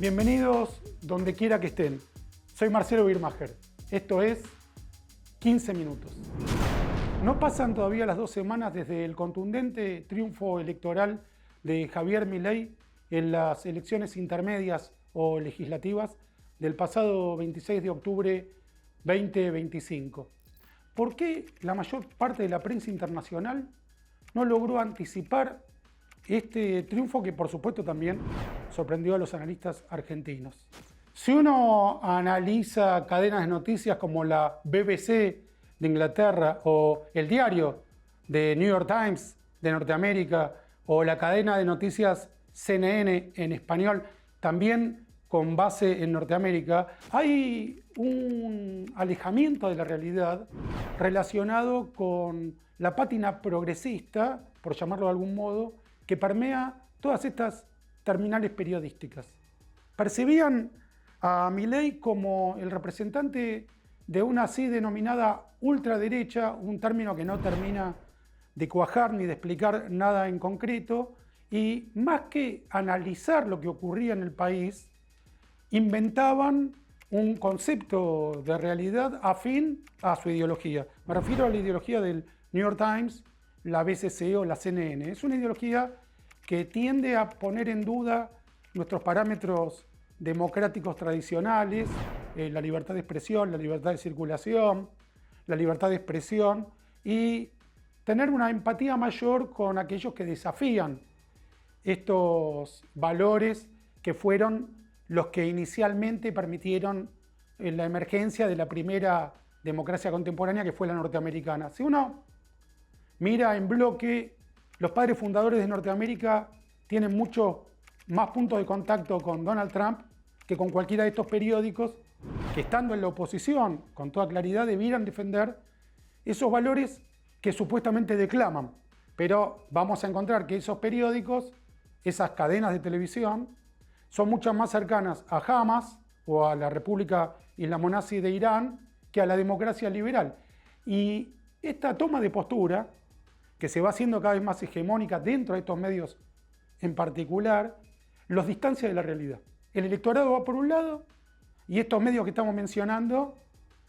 Bienvenidos donde quiera que estén. Soy Marcelo Birmacher. Esto es 15 minutos. No pasan todavía las 2 semanas desde el contundente triunfo electoral de Javier Milei en las elecciones intermedias o legislativas del pasado 26 de octubre 2025. ¿Por qué la mayor parte de la prensa internacional no logró anticipar este triunfo que por supuesto también sorprendió a los analistas argentinos? Si uno analiza cadenas de noticias como la BBC de Inglaterra o el diario de New York Times de Norteamérica o la cadena de noticias CNN en español, también con base en Norteamérica, hay un alejamiento de la realidad relacionado con la pátina progresista, por llamarlo de algún modo, que permea todas estas terminales periodísticas. Percibían a Milei como el representante de una así denominada ultraderecha, un término que no termina de cuajar ni de explicar nada en concreto, y más que analizar lo que ocurría en el país, inventaban un concepto de realidad afín a su ideología. Me refiero a la ideología del New York Times, la BBC o la CNN. Es una ideología que tiende a poner en duda nuestros parámetros democráticos tradicionales, la libertad de expresión, la libertad de circulación, la libertad de expresión, y tener una empatía mayor con aquellos que desafían estos valores que fueron los que inicialmente permitieron la emergencia de la primera democracia contemporánea, que fue la norteamericana. Si uno mira en bloque, los padres fundadores de Norteamérica tienen mucho más puntos de contacto con Donald Trump que con cualquiera de estos periódicos que, estando en la oposición, con toda claridad, debieran defender esos valores que supuestamente declaman. Pero vamos a encontrar que esos periódicos, esas cadenas de televisión, son mucho más cercanas a Hamas o a la República Islamo-Nazi de Irán que a la democracia liberal. Y esta toma de postura, que se va haciendo cada vez más hegemónica dentro de estos medios en particular, los distancia de la realidad. El electorado va por un lado y estos medios que estamos mencionando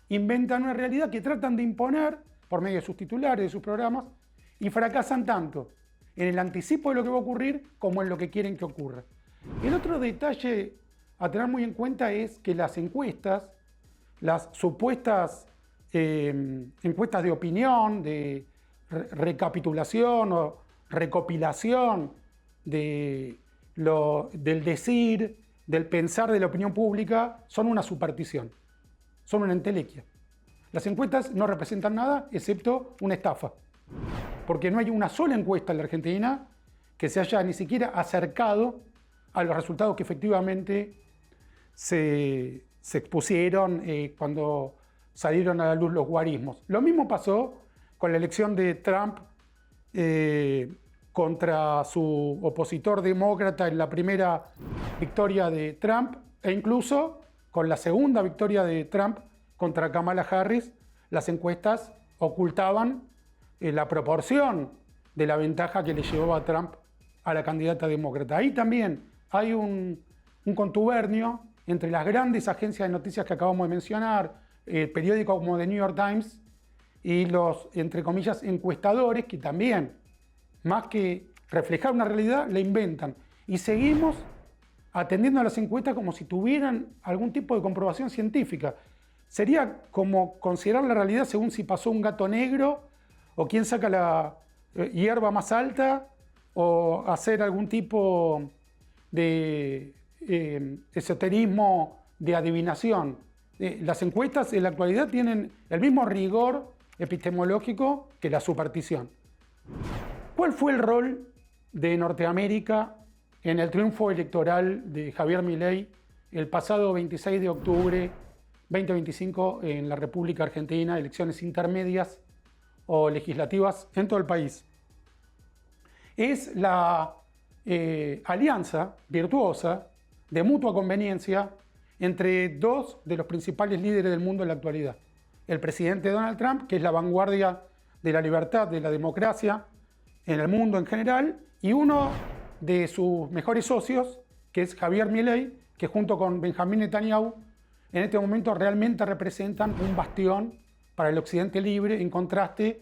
inventan una realidad que tratan de imponer por medio de sus titulares, de sus programas, y fracasan tanto en el anticipo de lo que va a ocurrir como en lo que quieren que ocurra. El otro detalle a tener muy en cuenta es que las encuestas, las supuestas encuestas de opinión, de recapitulación o recopilación del decir, del pensar de la opinión pública, son una superstición, son una entelequia. Las encuestas no representan nada excepto una estafa, porque no hay una sola encuesta en la Argentina que se haya ni siquiera acercado a los resultados que efectivamente se expusieron cuando salieron a la luz los guarismos. Lo mismo pasó con la elección de Trump contra su opositor demócrata en la primera victoria de Trump, e incluso con la segunda victoria de Trump contra Kamala Harris. Las encuestas ocultaban la proporción de la ventaja que le llevaba a Trump a la candidata demócrata. Ahí también hay un contubernio entre las grandes agencias de noticias que acabamos de mencionar, periódicos como The New York Times, y los, entre comillas, encuestadores, que también, más que reflejar una realidad, la inventan. Y seguimos atendiendo a las encuestas como si tuvieran algún tipo de comprobación científica. Sería como considerar la realidad según si pasó un gato negro, o quién saca la hierba más alta, o hacer algún tipo de esoterismo de adivinación. Las encuestas en la actualidad tienen el mismo rigor epistemológico que la superstición. ¿Cuál fue el rol de Norteamérica en el triunfo electoral de Javier Milei el pasado 26 de octubre 2025 en la República Argentina, elecciones intermedias o legislativas en todo el país? Es la alianza virtuosa de mutua conveniencia entre dos de los principales líderes del mundo en la actualidad. El presidente Donald Trump, que es la vanguardia de la libertad, de la democracia en el mundo en general, y uno de sus mejores socios, que es Javier Milei, que junto con Benjamín Netanyahu en este momento realmente representan un bastión para el Occidente libre, en contraste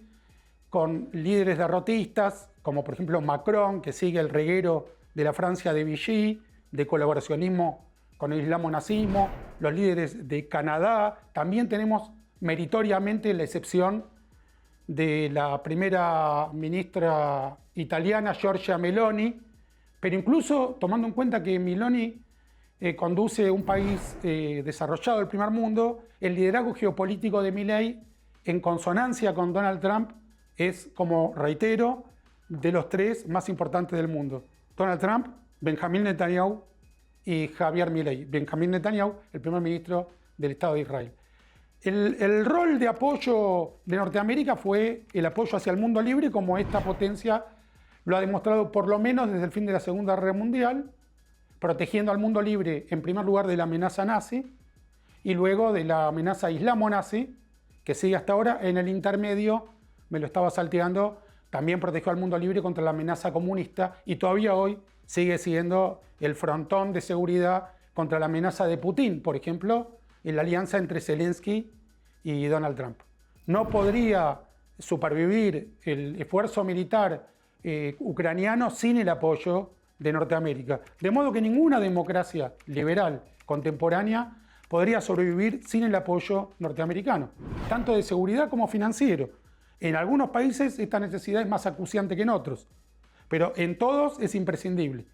con líderes derrotistas, como por ejemplo Macron, que sigue el reguero de la Francia de Vichy, de colaboracionismo con el islamo-nazismo, los líderes de Canadá. También tenemos meritoriamente la excepción de la primera ministra italiana, Giorgia Meloni, pero incluso tomando en cuenta que Meloni conduce un país desarrollado del primer mundo, el liderazgo geopolítico de Milei, en consonancia con Donald Trump, es, como reitero, de los tres más importantes del mundo. Donald Trump, Benjamín Netanyahu y Javier Milei. Benjamín Netanyahu, el primer ministro del Estado de Israel. El rol de apoyo de Norteamérica fue el apoyo hacia el mundo libre, como esta potencia lo ha demostrado por lo menos desde el fin de la Segunda Guerra Mundial, protegiendo al mundo libre en primer lugar de la amenaza nazi y luego de la amenaza islamo-nazi, que sigue hasta ahora. En el intermedio, me lo estaba salteando, también protegió al mundo libre contra la amenaza comunista y todavía hoy sigue siendo el frontón de seguridad contra la amenaza de Putin, por ejemplo, en la alianza entre Zelensky y Donald Trump. No podría supervivir el esfuerzo militar ucraniano sin el apoyo de Norteamérica. De modo que ninguna democracia liberal contemporánea podría sobrevivir sin el apoyo norteamericano, tanto de seguridad como financiero. En algunos países esta necesidad es más acuciante que en otros, pero en todos es imprescindible.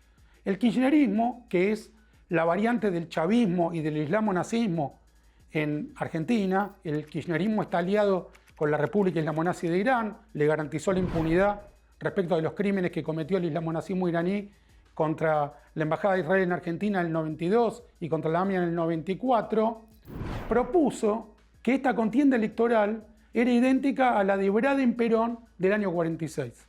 El kirchnerismo, que es la variante del chavismo y del islamo-nazismo en Argentina, el kirchnerismo está aliado con la República Islamo-Nazi de Irán, le garantizó la impunidad respecto de los crímenes que cometió el islamo-nazismo iraní contra la Embajada de Israel en Argentina en el 92 y contra la AMIA en el 94, propuso que esta contienda electoral era idéntica a la de Braden-Perón del año 46.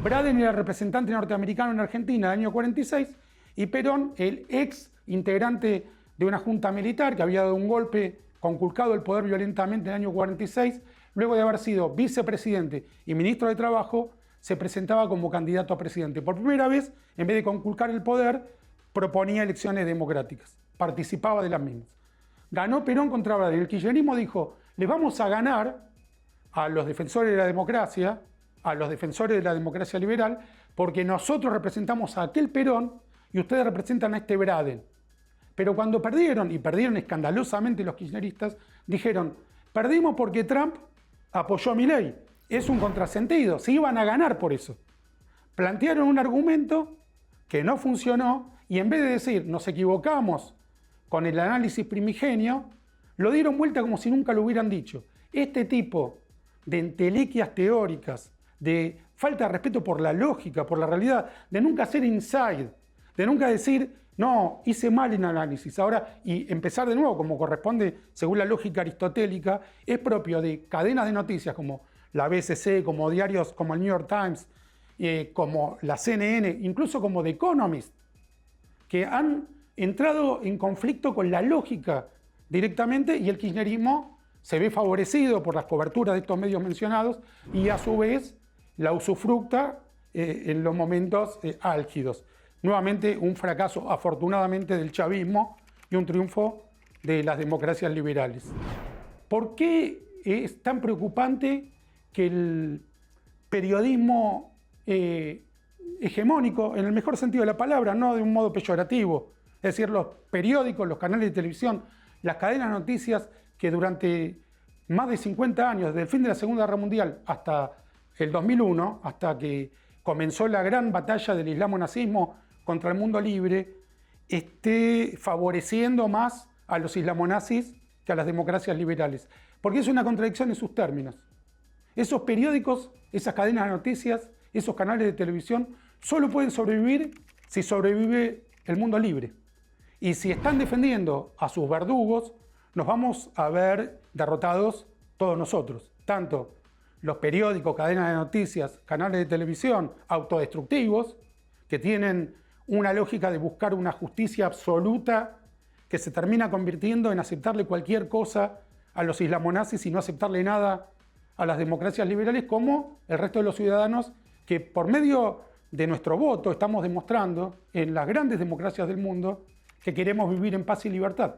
Braden era el representante norteamericano en Argentina del año 46 y Perón, el ex integrante de una junta militar que había dado un golpe, conculcado el poder violentamente en el año 46, luego de haber sido vicepresidente y ministro de Trabajo, se presentaba como candidato a presidente. Por primera vez, en vez de conculcar el poder, proponía elecciones democráticas, participaba de las mismas. Ganó Perón contra Braden. El kirchnerismo dijo: les vamos a ganar a los defensores de la democracia, a los defensores de la democracia liberal, porque nosotros representamos a aquel Perón y ustedes representan a este Braden. Pero cuando perdieron, y perdieron escandalosamente los kirchneristas, dijeron: perdimos porque Trump apoyó a Milei. Es un contrasentido, se iban a ganar por eso. Plantearon un argumento que no funcionó y en vez de decir nos equivocamos con el análisis primigenio, lo dieron vuelta como si nunca lo hubieran dicho. Este tipo de entelequias teóricas, de falta de respeto por la lógica, por la realidad, de nunca hacer inside, de nunca decir no, hice mal en análisis, ahora, y empezar de nuevo como corresponde según la lógica aristotélica, es propio de cadenas de noticias como la BBC, como diarios como el New York Times, como la CNN, incluso como The Economist, que han entrado en conflicto con la lógica directamente y el kirchnerismo se ve favorecido por las coberturas de estos medios mencionados y a su vez la usufructa en los momentos álgidos. Nuevamente un fracaso afortunadamente del chavismo y un triunfo de las democracias liberales. ¿Por qué es tan preocupante que el periodismo hegemónico, en el mejor sentido de la palabra, no de un modo peyorativo, es decir, los periódicos, los canales de televisión, las cadenas de noticias que durante más de 50 años, desde el fin de la Segunda Guerra Mundial hasta el 2001, hasta que comenzó la gran batalla del islamo-nazismo contra el mundo libre, esté favoreciendo más a los islamonazis que a las democracias liberales? Porque es una contradicción en sus términos. Esos periódicos, esas cadenas de noticias, esos canales de televisión, solo pueden sobrevivir si sobrevive el mundo libre. Y si están defendiendo a sus verdugos, nos vamos a ver derrotados todos nosotros. Tanto los periódicos, cadenas de noticias, canales de televisión autodestructivos, que tienen una lógica de buscar una justicia absoluta que se termina convirtiendo en aceptarle cualquier cosa a los islamonazis y no aceptarle nada a las democracias liberales, como el resto de los ciudadanos que por medio de nuestro voto estamos demostrando en las grandes democracias del mundo que queremos vivir en paz y libertad,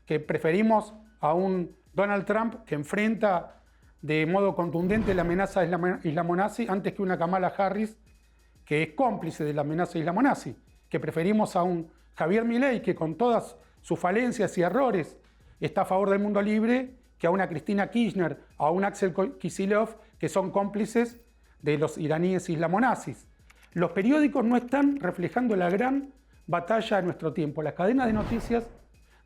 que preferimos a un Donald Trump que enfrenta de modo contundente la amenaza islamonazi antes que una Kamala Harris que es cómplice de la amenaza islamonazi, que preferimos a un Javier Milei que con todas sus falencias y errores está a favor del mundo libre, que a una Cristina Kirchner, a un Axel Kicillof, que son cómplices de los iraníes islamonazis. Los periódicos no están reflejando la gran batalla de nuestro tiempo. Las cadenas de noticias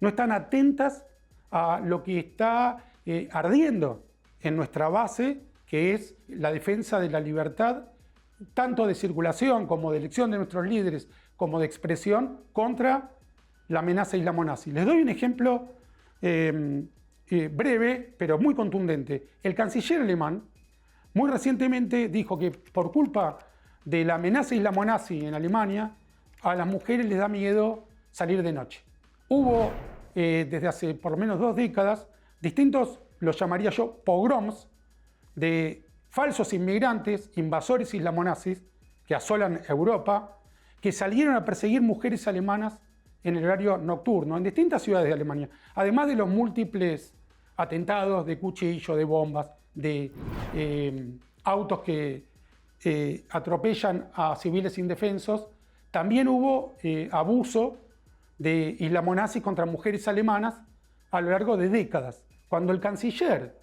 no están atentas a lo que está ardiendo en nuestra base, que es la defensa de la libertad, tanto de circulación como de elección de nuestros líderes, como de expresión, contra la amenaza islamonazi. Les doy un ejemplo breve, pero muy contundente. El canciller alemán muy recientemente dijo que por culpa de la amenaza islamonazi en Alemania, a las mujeres les da miedo salir de noche. Hubo, desde hace por lo menos 2 décadas, distintos, los llamaría yo, pogroms de falsos inmigrantes, invasores islamonazis, que asolan Europa, que salieron a perseguir mujeres alemanas en el horario nocturno, en distintas ciudades de Alemania, además de los múltiples atentados de cuchillo, de bombas, de autos que atropellan a civiles indefensos. También hubo abuso de islamonazis contra mujeres alemanas a lo largo de décadas. Cuando el canciller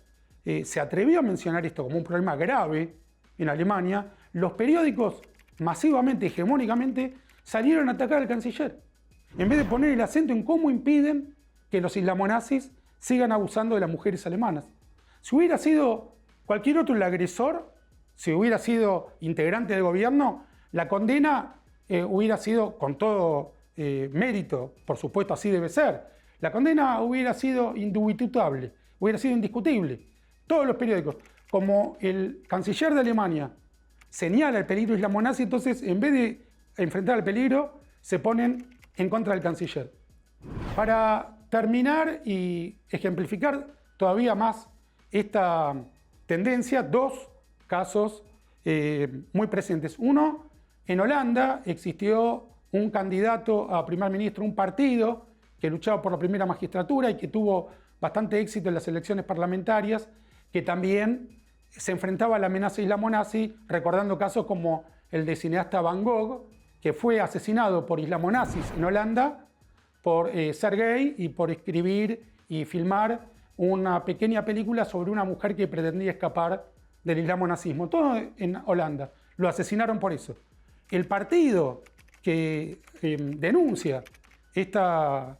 se atrevió a mencionar esto como un problema grave en Alemania, los periódicos masivamente, hegemónicamente, salieron a atacar al canciller, en vez de poner el acento en cómo impiden que los islamonazis sigan abusando de las mujeres alemanas. Si hubiera sido cualquier otro el agresor, si hubiera sido integrante del gobierno, la condena hubiera sido con todo mérito, por supuesto así debe ser. La condena hubiera sido indubitable, hubiera sido indiscutible. Todos los periódicos, como el canciller de Alemania señala el peligro islamonazi, entonces en vez de enfrentar el peligro, se ponen en contra del canciller. Para terminar y ejemplificar todavía más esta tendencia, 2 casos muy presentes. Uno, en Holanda existió un candidato a primer ministro, un partido que luchaba por la primera magistratura y que tuvo bastante éxito en las elecciones parlamentarias, que también se enfrentaba a la amenaza islamonazi, recordando casos como el de cineasta Van Gogh, que fue asesinado por islamonazis en Holanda por ser gay y por escribir y filmar una pequeña película sobre una mujer que pretendía escapar del islamonazismo. Todo en Holanda. Lo asesinaron por eso. El partido que denuncia esta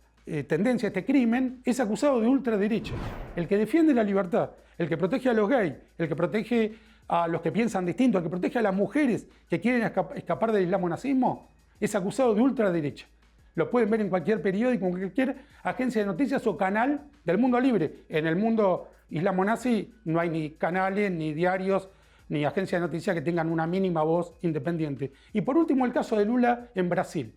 tendencia, este crimen, es acusado de ultraderecha. El que defiende la libertad, el que protege a los gays, el que protege a los que piensan distinto, el que protege a las mujeres que quieren escapar del islamonazismo, es acusado de ultraderecha. Lo pueden ver en cualquier periódico, en cualquier agencia de noticias o canal del mundo libre. En el mundo islamonazi no hay ni canales, ni diarios, ni agencias de noticias que tengan una mínima voz independiente. Y por último, el caso de Lula en Brasil.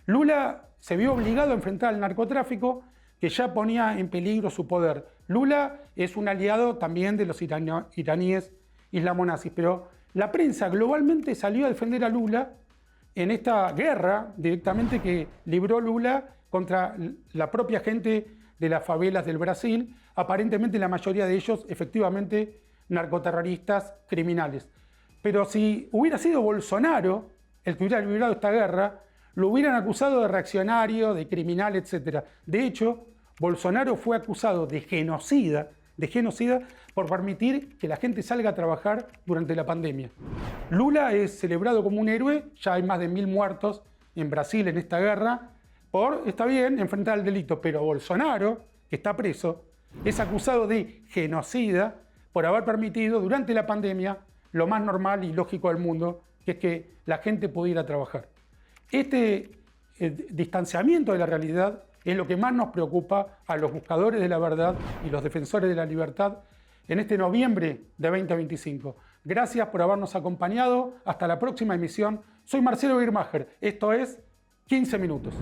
Lula se vio obligado a enfrentar al narcotráfico que ya ponía en peligro su poder. Lula es un aliado también de los iraníes islamonazis, pero la prensa globalmente salió a defender a Lula en esta guerra directamente que libró Lula contra la propia gente de las favelas del Brasil, aparentemente la mayoría de ellos efectivamente narcoterroristas criminales. Pero si hubiera sido Bolsonaro el que hubiera librado esta guerra, lo hubieran acusado de reaccionario, de criminal, etc. De hecho, Bolsonaro fue acusado de genocida por permitir que la gente salga a trabajar durante la pandemia. Lula es celebrado como un héroe, ya hay más de 1000 muertos en Brasil en esta guerra, está bien, enfrentar el delito, pero Bolsonaro, que está preso, es acusado de genocida por haber permitido durante la pandemia lo más normal y lógico del mundo, que es que la gente pudiera trabajar. Este distanciamiento de la realidad es lo que más nos preocupa a los buscadores de la verdad y los defensores de la libertad en este noviembre de 2025. Gracias por habernos acompañado. Hasta la próxima emisión. Soy Marcelo Birmacher. Esto es 15 Minutos.